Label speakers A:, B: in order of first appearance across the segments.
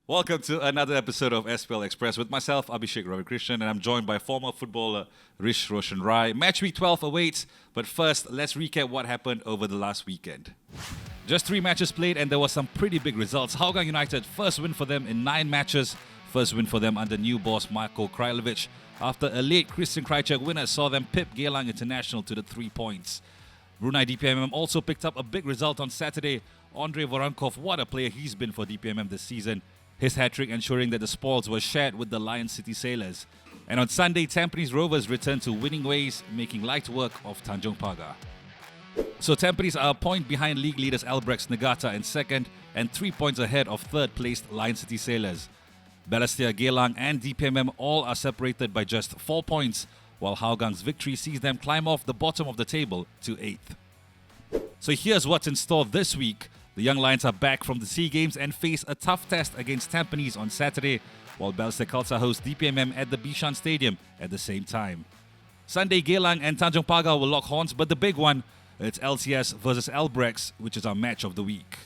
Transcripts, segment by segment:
A: Welcome to another episode of SPL Express with myself, Abhishek Ravikrishnan, and I'm joined by former footballer Rhysh Roshan Rai. Matchweek 12 awaits, but first, let's recap what happened over the last weekend. Just 3 matches played, and there were some pretty big results. Hougang United, first win for them in 9 matches. First win for them under new boss Marko Krajlovic. After a late Christian Krajcek winner saw them pip Geylang International to the 3 points. Brunei DPMM also picked up a big result on Saturday. Andre Voronkov, what a player he's been for DPMM this season. His hat-trick ensuring that the spoils were shared with the Lion City Sailors. And on Sunday, Tampines Rovers returned to winning ways, making light work of Tanjong Pagar. So Tampines are a point behind league leaders Albirex Negata in second and 3 points ahead of third-placed Lion City Sailors. Balestier, Geylang and DPMM all are separated by just 4 points, while Hougang's victory sees them climb off the bottom of the table to 8th. So here's what's in store this week. The Young Lions are back from the SEA Games and face a tough test against Tampines on Saturday, while Balestier Khalsa host DPMM at the Bishan Stadium at the same time. Sunday, Geylang and Tanjong Pagar will lock horns, but the big one, it's LCS versus Albirex, which is our match of the week.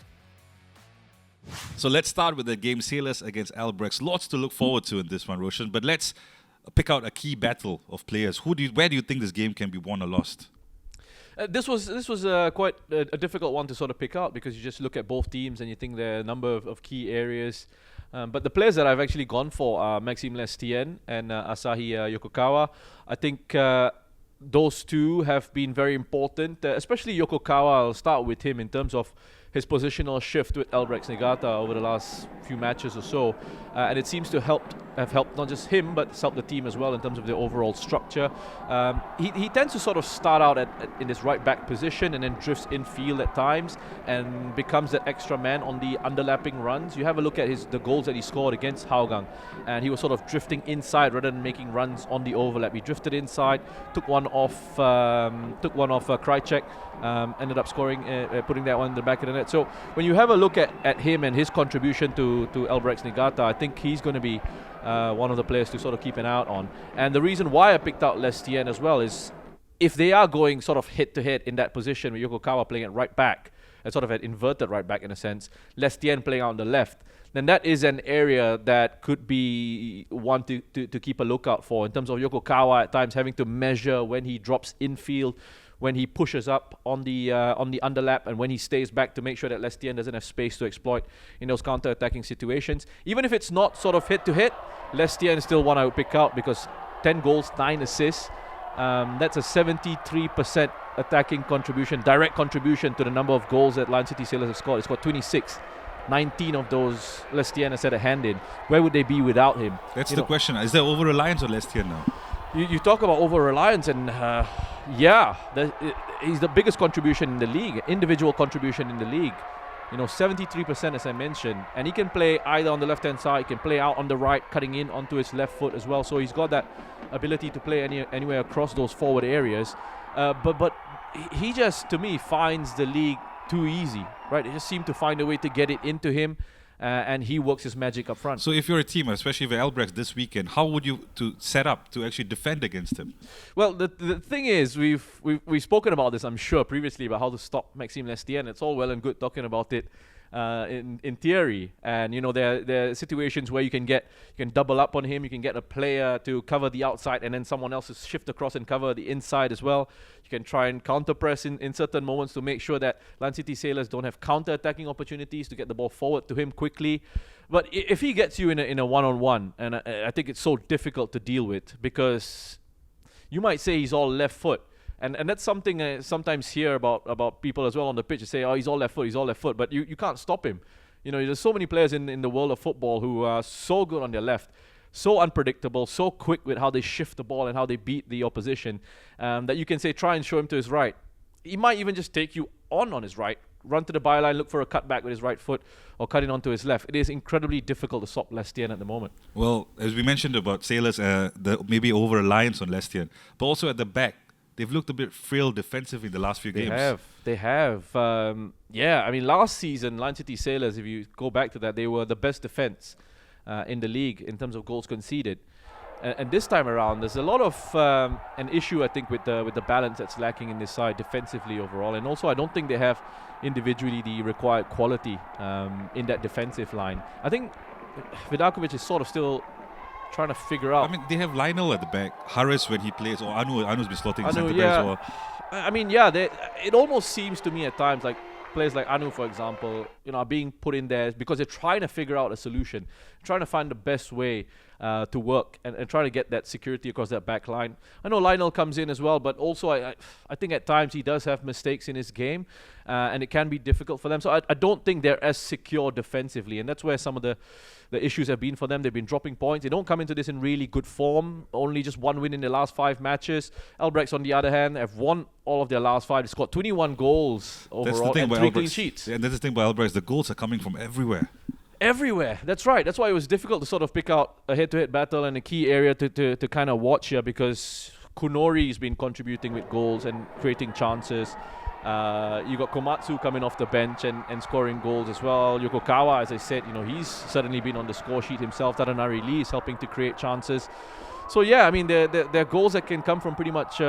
A: So let's start with the game Sailors against Albirex. Lots to look forward to in this one, Roshan, but let's pick out a key battle of players. Where do you think this game can be won or lost?
B: This was quite a difficult one to sort of pick out because you just look at both teams and you think there are a number of key areas. But the players that I've actually gone for are Maxime Lestien and Asahi Yokokawa. I think those two have been very important, especially Yokokawa. I'll start with him in terms of his positional shift with Albirex Negata over the last few matches or so. And it seems to have helped not just him, but it's helped the team as well in terms of the overall structure. He tends to sort of start out in this right back position and then drifts infield at times and becomes that extra man on the underlapping runs. You have a look at the goals that he scored against Hougang, and he was sort of drifting inside rather than making runs on the overlap. He drifted inside, took one off Krajcek, ended up scoring, putting that one in the back of the net. So when you have a look at him and his contribution to Albirex Negata, I think he's going to be one of the players to sort of keep an eye out on. And the reason why I picked out Lestien as well is if they are going sort of head-to-head in that position with Yokokawa playing at right back, sort of at inverted right back in a sense, Lestien playing out on the left, then that is an area that could be one to keep a lookout for in terms of Yokokawa at times having to measure when he drops infield, when he pushes up on the underlap, and when he stays back to make sure that Lestien doesn't have space to exploit in those counter-attacking situations. Even if it's not sort of head-to-head, Lestien is still one I would pick out because 10 goals, 9 assists. That's a 73% attacking contribution, direct contribution to the number of goals that Lion City Sailors have scored. It's got 26. 19 of those Lestien has had a hand in. Where would they be without him?
A: That's the question. Is there over-reliance on Lestien now?
B: You talk about over-reliance and he's the biggest contribution in the league, individual contribution in the league. 73% as I mentioned. And he can play either on the left-hand side, he can play out on the right, cutting in onto his left foot as well. So he's got that ability to play anywhere across those forward areas. But he just, to me, finds the league too easy, right? They just seem to find a way to get it into him. And he works his magic up front.
A: So if you're a team, especially with Albirex this weekend, how would you set up to actually defend against him?
B: Well, the thing is, we've spoken about this, I'm sure, previously about how to stop Maxime Lestien. It's all well and good talking about it in theory, and there are situations where you can double up on him. You can get a player to cover the outside, and then someone else to shift across and cover the inside as well. You can try and counter press in certain moments to make sure that Lion City Sailors don't have counter-attacking opportunities to get the ball forward to him quickly. But if he gets you in a one-on-one, and I think it's so difficult to deal with because you might say he's all left foot. And that's something I sometimes hear about people as well on the pitch. They say, oh, he's all left foot. But you can't stop him. There's so many players in the world of football who are so good on their left, so unpredictable, so quick with how they shift the ball and how they beat the opposition, that you can say, try and show him to his right. He might even just take you on his right, run to the byline, look for a cutback with his right foot, or cut it onto his left. It is incredibly difficult to stop Lestien at the moment. Well,
A: as we mentioned about Sailors, the maybe over-reliance on Lestien, but also at the back, they've looked a bit frail defensively in the last few games.
B: They have. Last season, Lion City Sailors, if you go back to that, they were the best defense in the league in terms of goals conceded. And this time around, there's a lot of an issue, I think, with the balance that's lacking in this side defensively overall. And also, I don't think they have individually the required quality in that defensive line. I think Vidakovic is sort of still trying to figure out.
A: I mean, they have Lionel at the back, Harris when he plays, or Anu's been slotting in centre back
B: yeah.
A: as well.
B: I mean, it almost seems to me at times like players like Anu, for example, are being put in there because they're trying to figure out a solution, trying to find the best way to work and trying to get that security across that back line. I know Lionel comes in as well, but also I think at times he does have mistakes in his game, and it can be difficult for them. So I don't think they're as secure defensively, and that's where some of the issues have been for them. They've been dropping points. They don't come into this in really good form. Only just one win in the last 5 matches. Albirex, on the other hand, have won all of their last 5. They scored 21 goals overall and 3 clean sheets.
A: Yeah, and that's the thing about Albirex. The goals are coming from everywhere.
B: Everywhere. That's right. That's why it was difficult to sort of pick out a head-to-head battle and a key area to kind of watch here, because Kunori's been contributing with goals and creating chances. You got Komatsu coming off the bench and scoring goals as well. Yokokawa, as I said, he's certainly been on the score sheet himself. Tadanari Lee is helping to create chances. So yeah, I mean, they're goals that can come from pretty much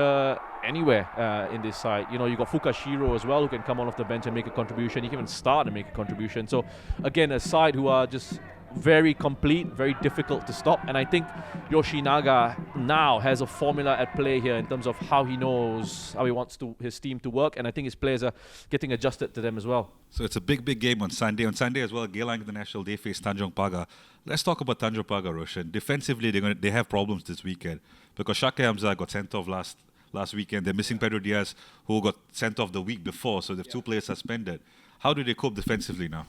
B: anywhere in this side. You got Fukashiro as well, who can come on off the bench and make a contribution. He can even start and make a contribution. So again, a side who are just very complete, very difficult to stop. And I think Yoshinaga now has a formula at play here in terms of how he knows how he wants his team to work. And I think his players are getting adjusted to them as well.
A: So it's a big game on Sunday. On Sunday as well, Geylang International, they face Tanjong Pagar. Let's talk about Tanjong Pagar, Roshan. Defensively, they have problems this weekend because Shake Hamza got sent off last weekend. They're missing Pedro Diaz, who got sent off the week before. So they have 2 players suspended. How do they cope defensively now?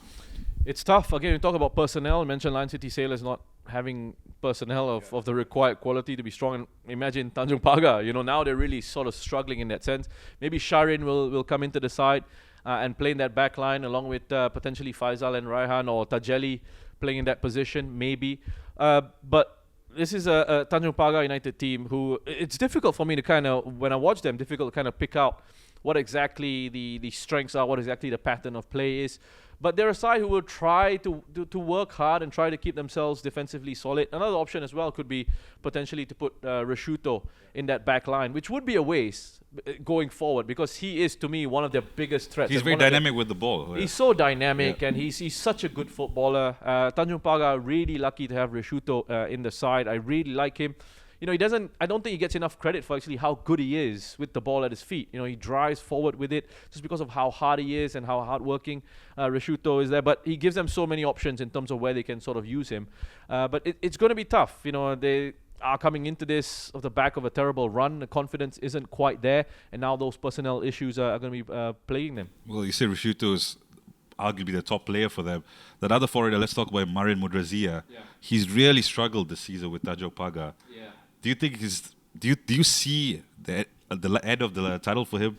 B: It's tough. Again, we talk about personnel. You mentioned Lion City Sailors not having personnel of the required quality to be strong. And imagine Tanjong Pagar. Now they're really sort of struggling in that sense. Maybe Sharin will come into the side and play in that back line along with potentially Faisal and Raihan, or Tajeli playing in that position, maybe. But this is a Tanjong Pagar United team who it's difficult for me to kind of, when I watch them, difficult to kind of pick out what exactly the strengths are, what exactly the pattern of play is. But they're a side who will try to work hard and try to keep themselves defensively solid. Another option as well could be potentially to put Reshuto in that back line, which would be a waste going forward, because he is, to me, one of their biggest threats.
A: He's very dynamic with the ball.
B: He's so dynamic, and he's such a good footballer. Tanjong Pagar, really lucky to have Reshuto in the side. I really like him. He doesn't. I don't think he gets enough credit for actually how good he is with the ball at his feet. He drives forward with it just because of how hard he is and how hardworking Reshuto is there. But he gives them so many options in terms of where they can sort of use him. But it's going to be tough. They are coming into this off the back of a terrible run. The confidence isn't quite there, and now those personnel issues are going to be plaguing them.
A: Well, you say Reshuto is arguably the top player for them. That other foreigner, let's talk about Marin Mudrazia. Yeah. He's really struggled this season with Tanjong Pagar. Yeah. Do you think do you see the end of the tunnel for him?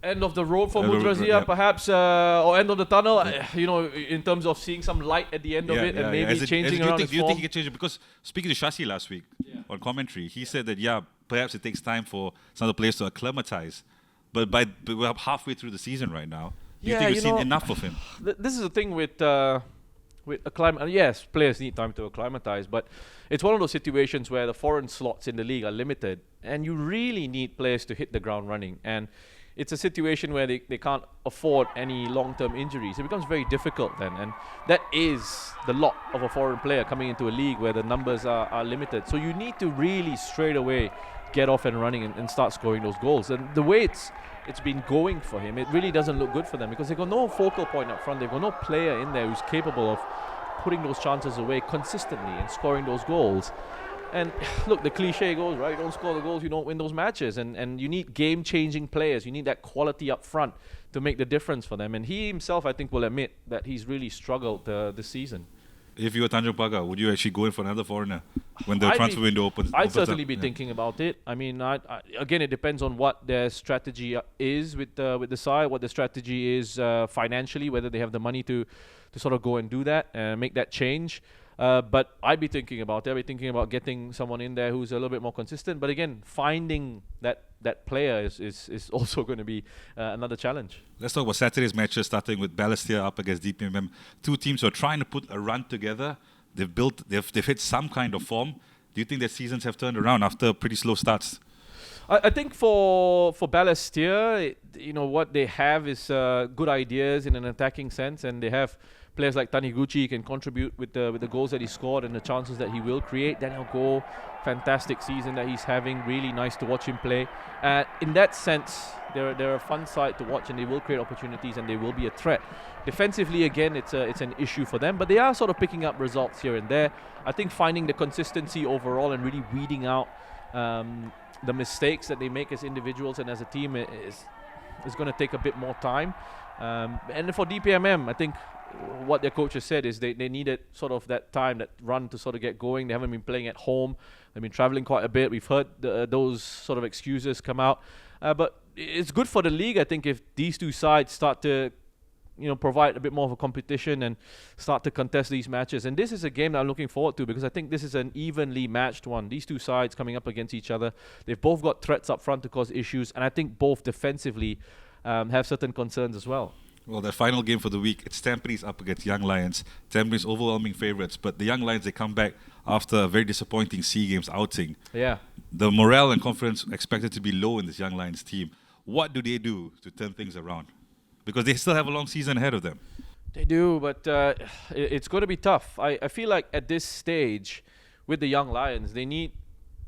B: End of the road for Mudrazia, perhaps, or end of the tunnel, in terms of seeing some light at the end of it and maybe changing around his form.
A: Do you think he can change it? Because speaking to Shashi last week on commentary, he said that, perhaps it takes time for some of the players to acclimatize. But we're halfway through the season right now. Do you think we've seen enough of him?
B: This is the thing with acclimatization. Yes, players need time to acclimatize, but it's one of those situations where the foreign slots in the league are limited, and you really need players to hit the ground running. And it's a situation where they can't afford any long-term injuries. It becomes very difficult then, and that is the lot of a foreign player coming into a league where the numbers are limited. So you need to really straight away get off and running and start scoring those goals. And the way it's been going for him, it really doesn't look good for them, because they've got no focal point up front. They've got no player in there who's capable of putting those chances away consistently and scoring those goals. And look, the cliche goes, right? You don't score the goals, you don't win those matches. And you need game-changing players. You need that quality up front to make the difference for them. And he himself, I think, will admit that he's really struggled this season.
A: If you were Tanjong Pagar, would you actually go in for another foreigner when the transfer window opens?
B: I'd certainly be thinking about it. I mean, again, it depends on what their strategy is with the side, what the strategy is financially, whether they have the money to sort of go and do that and make that change. But I'd be thinking about it. I'd be thinking about getting someone in there who's a little bit more consistent. But again, finding that player is also going to be another challenge.
A: Let's talk about Saturday's matches, starting with Balestier up against DPMM. 2 teams who are trying to put a run together. They've hit some kind of form. Do you think their seasons have turned around after pretty slow starts?
B: I think for Balestier, what they have is good ideas in an attacking sense, and they have players like Taniguchi can contribute with the goals that he scored and the chances that he will create. Daniel Goh, fantastic season that he's having. Really nice to watch him play. In that sense, they're a fun side to watch, and they will create opportunities and they will be a threat. Defensively, again, it's an issue for them, but they are sort of picking up results here and there. I think finding the consistency overall and really weeding out the mistakes that they make as individuals and as a team is going to take a bit more time. And for DPMM, I think what their coach has said is they needed sort of that time, that run to sort of get going. They haven't been playing at home. They've been traveling quite a bit. We've heard those sort of excuses come out. But it's good for the league, I think, if these two sides start to provide a bit more of a competition and start to contest these matches. And this is a game that I'm looking forward to, because I think this is an evenly matched one. These two sides coming up against each other. They've both got threats up front to cause issues, and I think both defensively have certain concerns as well.
A: Well, the final game for the week, it's Tampines up against Young Lions. Tampines overwhelming favourites, but the Young Lions, they come back after a very disappointing SEA Games outing.
B: Yeah.
A: The morale and confidence expected to be low in this Young Lions team. What do they do to turn things around? Because they still have a long season ahead of them.
B: They do, but it's going to be tough. I feel like at this stage, with the Young Lions, they need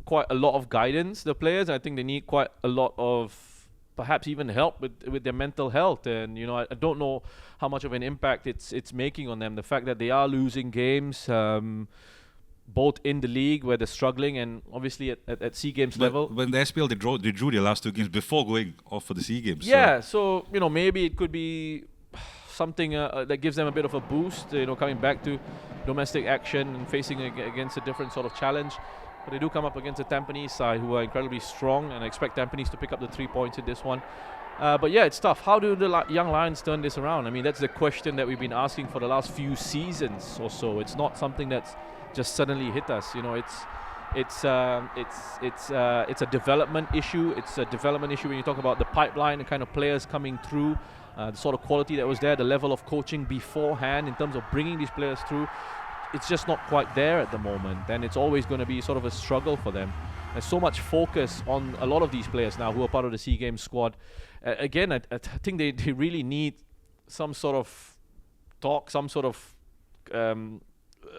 B: quite a lot of guidance, the players. I think they need quite a lot of perhaps even help with their mental health. And, I don't know how much of an impact it's making on them. The fact that they are losing games, both in the league where they're struggling and obviously at SEA Games level.
A: When the SPL, they drew their last two games before going off for the SEA Games.
B: Yeah, so maybe it could be something that gives them a bit of a boost, coming back to domestic action and facing against a different sort of challenge. But they do come up against a Tampines side who are incredibly strong, and I expect Tampines to pick up the 3 points in this one. But yeah, it's tough. How do the Young Lions turn this around? I mean, that's the question that we've been asking for the last few seasons or so. It's not something that's just suddenly hit us. It's a development issue. It's a development issue when you talk about the pipeline, the kind of players coming through, the sort of quality that was there, the level of coaching beforehand in terms of bringing these players through. It's just not quite there at the moment, and it's always going to be sort of a struggle for them. There's so much focus on a lot of these players now who are part of the SEA Games squad. Again, I think they really need some sort of talk, some sort of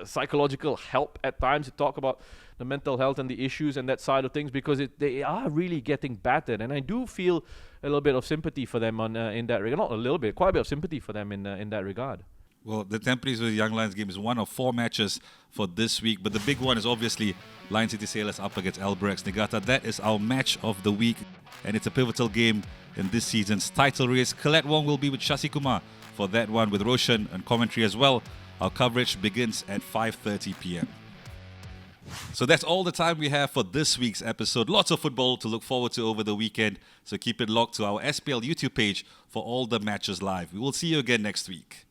B: psychological help at times to talk about the mental health and the issues and that side of things, because they are really getting battered. And I do feel a little bit of sympathy for them in that regard. Not a little bit, quite a bit of sympathy for them in that regard.
A: Well, the Tampines vs Young Lions game is one of 4 matches for this week, but the big one is obviously Lion City Sailors up against Albirex Niigata. That is our match of the week, and it's a pivotal game in this season's title race. Colette Wong will be with Shashi Kumar for that one, with Roshan and commentary as well. Our coverage begins at 5:30 p.m. So that's all the time we have for this week's episode. Lots of football to look forward to over the weekend, so keep it locked to our SPL YouTube page for all the matches live. We will see you again next week.